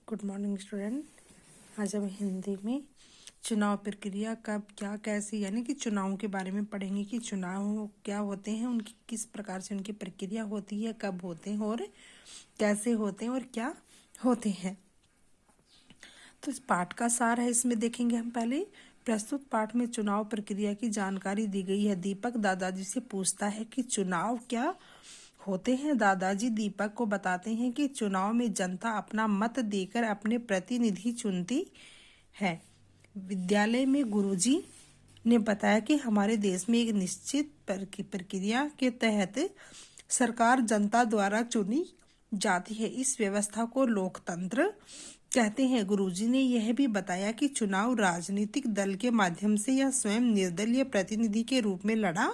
Good morning student. आज हम हिंदी में चुनाव प्रक्रिया कब क्या कैसे यानी कि चुनावों के बारे में पढ़ेंगे कि चुनाव क्या होते हैं, उनकी किस प्रकार से उनकी प्रक्रिया होती है, कब होते हैं और कैसे होते हैं और क्या होते हैं। तो इस पाठ का सार है, इसमें देखेंगे हम पहले। प्रस्तुत पाठ में चुनाव प्रक्रिया की जानकारी दी गई है। दीपक दादाजी से पूछता है कि चुनाव क्या होते हैं। दादाजी दीपक को बताते हैं कि चुनाव में जनता अपना मत देकर अपने प्रतिनिधि चुनती है। विद्यालय में गुरुजी ने बताया कि हमारे देश में एक निश्चित प्रक्रिया के तहत सरकार जनता द्वारा चुनी जाती है। इस व्यवस्था को लोकतंत्र कहते हैं। गुरुजी ने यह भी बताया कि चुनाव राजनीतिक दल के माध्यम से या स्वयं निर्दलीय प्रतिनिधि के रूप में लड़ा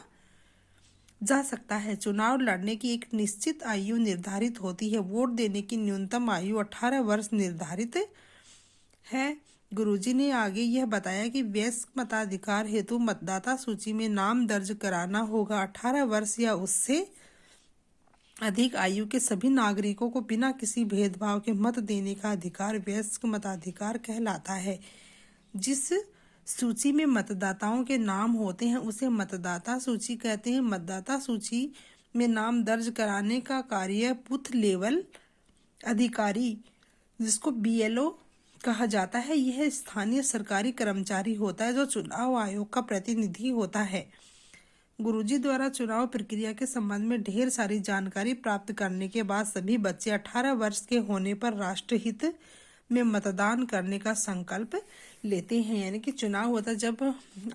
जा सकता है। चुनाव लड़ने की एक निश्चित आयु निर्धारित होती है। वोट देने की न्यूनतम आयु 18 वर्ष निर्धारित है। गुरुजी ने आगे यह बताया कि वयस्क मताधिकार हेतु मतदाता सूची में नाम दर्ज कराना होगा। 18 वर्ष या उससे अधिक आयु के सभी नागरिकों को बिना किसी भेदभाव के मत देने का अधिकार वयस्क मताधिकार कहलाता है। जिस सूची में मतदाताओं के नाम होते हैं उसे मतदाता सूची कहते हैं। मतदाता सूची में नाम दर्ज कराने का कार्य बूथ लेवल अधिकारी, जिसको BLO कहा जाता है, यह स्थानीय सरकारी कर्मचारी होता है जो चुनाव आयोग का प्रतिनिधि होता है। गुरुजी द्वारा चुनाव प्रक्रिया के संबंध में ढेर सारी जानकारी प्राप्त करने के बाद सभी बच्चे 18 वर्ष के होने पर राष्ट्रहित में मतदान करने का संकल्प लेते हैं। यानी कि चुनाव होता है जब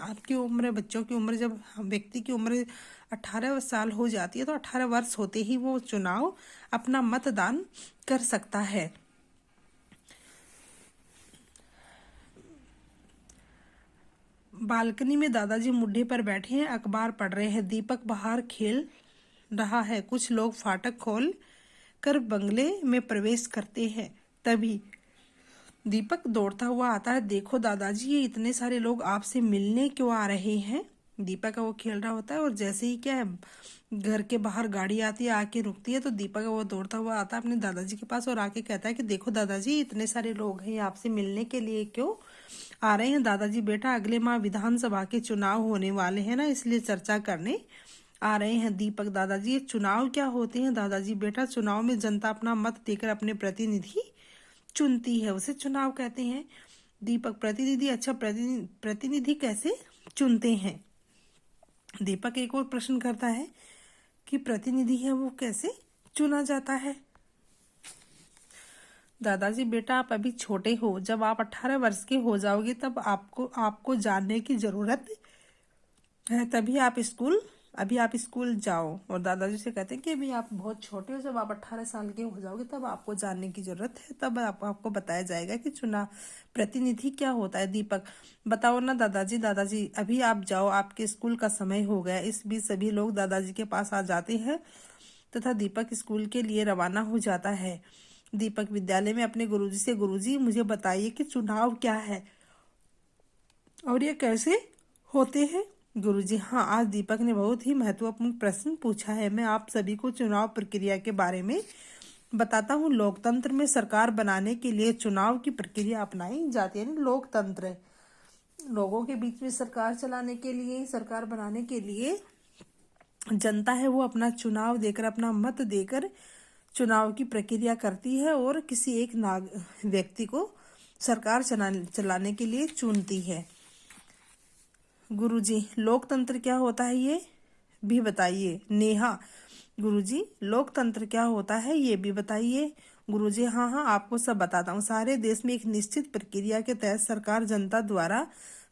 आपकी उम्र, बच्चों की उम्र, जब व्यक्ति की उम्र 18 साल हो जाती है तो 18 वर्ष होते ही वो चुनाव अपना मतदान कर सकता है। बालकनी में दादाजी मुड्ढे पर बैठे हैं, अखबार पढ़ रहे हैं। दीपक बाहर खेल रहा है। कुछ लोग फाटक खोल कर बंगले में प्रवेश करते हैं। तभी दीपक दौड़ता हुआ आता है। देखो दादाजी, ये इतने सारे लोग आपसे मिलने क्यों आ रहे हैं। दीपक का वो खेल रहा होता है और जैसे ही क्या है, घर के बाहर गाड़ी आती है, आके रुकती है, तो दीपक वो दौड़ता हुआ आता है अपने दादाजी के पास और आके कहता है कि देखो दादाजी, इतने सारे लोग हैं, आपसे मिलने के लिए क्यों आ रहे हैं। दादाजी, बेटा अगले माह विधानसभा के चुनाव होने वाले हैं ना, इसलिए चर्चा करने आ रहे हैं। दीपक, दादाजी, ये चुनाव क्या होते हैं। दादाजी, बेटा चुनाव में जनता अपना मत देकर अपने प्रतिनिधि चुनती है, उसे चुनाव कहते हैं। दीपक, प्रतिनिधि, अच्छा प्रतिनिधि कैसे चुनते हैं। दीपक एक और प्रश्न करता है कि प्रतिनिधि है वो कैसे चुना जाता है। दादाजी, बेटा आप अभी छोटे हो, जब आप 18 वर्ष के हो जाओगे तब आपको जानने की जरूरत है, अभी आप स्कूल जाओ। और दादाजी से कहते हैं कि अभी आप बहुत छोटे हो, जब आप 18 साल के हो जाओगे तब आपको जानने की जरूरत है, तब आपको बताया जाएगा कि चुनाव प्रतिनिधि क्या होता है। दीपक, बताओ ना दादाजी। दादाजी, अभी आप जाओ, आपके स्कूल का समय हो गया। इस बीच सभी लोग दादाजी के पास आ जाते हैं तथा दीपक स्कूल के लिए रवाना हो जाता है। दीपक विद्यालय में अपने गुरुजी से, गुरुजी मुझे बताइए कि चुनाव क्या है और ये कैसे होते हैं। गुरुजी, हाँ, आज दीपक ने बहुत ही महत्वपूर्ण प्रश्न पूछा है। मैं आप सभी को चुनाव प्रक्रिया के बारे में बताता हूँ। लोकतंत्र में सरकार बनाने के लिए चुनाव की प्रक्रिया अपनाई जाती है। लोकतंत्र लोगों के बीच में सरकार चलाने के लिए, सरकार बनाने के लिए जनता है वो अपना चुनाव देकर, अपना मत देकर चुनाव की प्रक्रिया करती है और किसी एक व्यक्ति को सरकार चलाने के लिए चुनती है। गुरुजी, लोकतंत्र क्या होता है ये भी बताइए। नेहा, गुरुजी, लोकतंत्र क्या होता है ये भी बताइए। गुरुजी, हाँ, आपको सब बताता हूँ। सारे देश में एक निश्चित प्रक्रिया के तहत सरकार जनता द्वारा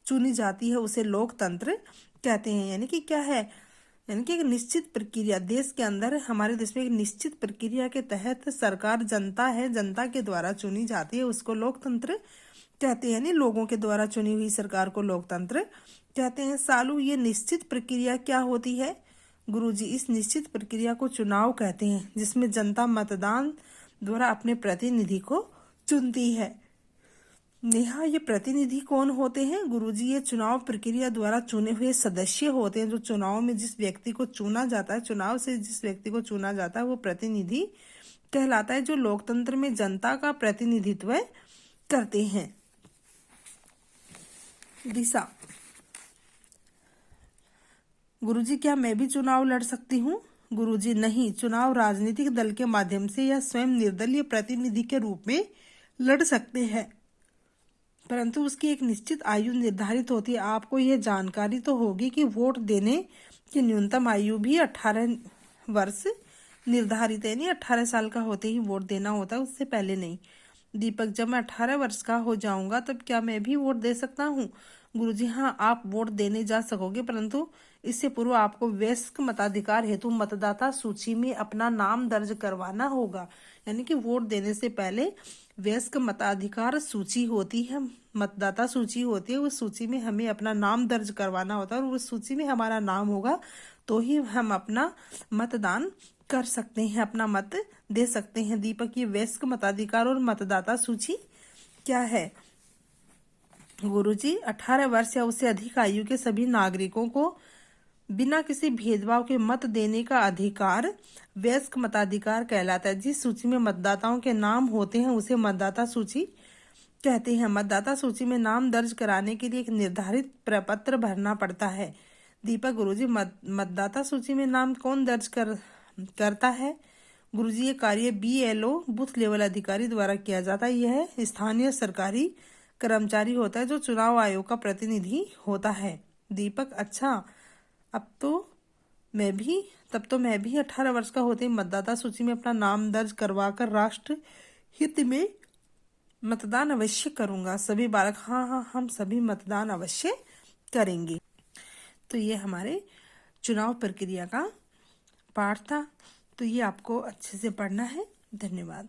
चुनी जाती है, उसे लोकतंत्र कहते हैं। यानी कि क्या है, यानी कि एक निश्चित प्रक्रिया, देश के अंदर, हमारे देश में एक निश्चित प्रक्रिया के तहत सरकार जनता के द्वारा चुनी जाती है, उसको लोकतंत्र कहते हैं। यानी लोगों के द्वारा चुनी हुई सरकार को लोकतंत्र कहते हैं। सालू, ये निश्चित प्रक्रिया क्या होती है। गुरुजी, इस निश्चित प्रक्रिया को चुनाव कहते हैं, जिसमें जनता मतदान द्वारा अपने प्रतिनिधि को चुनती है। नेहा, ये प्रतिनिधि कौन होते हैं। गुरुजी, ये चुनाव प्रक्रिया द्वारा चुने हुए सदस्य होते हैं। जो चुनाव में जिस व्यक्ति को चुना जाता है, चुनाव से जिस व्यक्ति को चुना जाता है वो प्रतिनिधि कहलाता है, जो लोकतंत्र में जनता का प्रतिनिधित्व करते हैं। दिशा। गुरुजी, क्या मैं भी चुनाव लड़ सकती हूँ? गुरुजी, नहीं, चुनाव राजनीतिक दल के माध्यम से या स्वयं निर्दलीय प्रतिनिधि के रूप में लड़ सकते हैं, परंतु उसकी एक निश्चित आयु निर्धारित होती है। आपको यह जानकारी तो होगी कि वोट देने की न्यूनतम आयु भी 18 वर्ष निर्धारित है, यानी 18 साल का होते ही वोट देना होता है, उससे पहले नहीं। दीपक, जब मैं 18 वर्ष का हो जाऊंगा तब क्या मैं भी वोट दे सकता हूँ? गुरुजी, हाँ, आप वोट देने जा सकोगे, परंतु इससे पूर्व आपको वयस्क मताधिकार हेतु मतदाता सूची में अपना नाम दर्ज करवाना होगा। यानी कि वोट देने से पहले वयस्क मताधिकार सूची होती है, मतदाता सूची होती है, उस सूची में हमें अपना नाम दर्ज करवाना होता है, और उस सूची में हमारा नाम होगा तो ही हम अपना मतदान कर सकते हैं, अपना मत दे सकते हैं। दीपक, ये वयस्क मताधिकार और मतदाता सूची क्या है? गुरुजी, 18 वर्ष या उससे अधिक आयु के सभी नागरिकों को बिना किसी भेदभाव के मत देने का अधिकार वयस्क मताधिकार कहलाता है। जिस सूची में मतदाताओं के नाम होते हैं उसे मतदाता सूची कहते हैं। मतदाता सूची में नाम दर्ज कराने के लिए एक निर्धारित प्रपत्र भरना पड़ता है। दीपक, गुरुजी, मतदाता सूची में नाम कौन दर्ज करता है? गुरुजी, ये कार्य BLO बूथ लेवल अधिकारी द्वारा किया जाता है। यह स्थानीय सरकारी कर्मचारी होता है जो चुनाव आयोग का प्रतिनिधि होता है। दीपक, अच्छा, तब तो मैं भी 18 वर्ष का होते ही मतदाता सूची में अपना नाम दर्ज करवाकर राष्ट्र हित में मतदान अवश्य करूंगा। सभी बालक, हाँ, हम सभी मतदान अवश्य करेंगे। तो ये हमारे चुनाव प्रक्रिया का पाठ था, तो ये आपको अच्छे से पढ़ना है। धन्यवाद।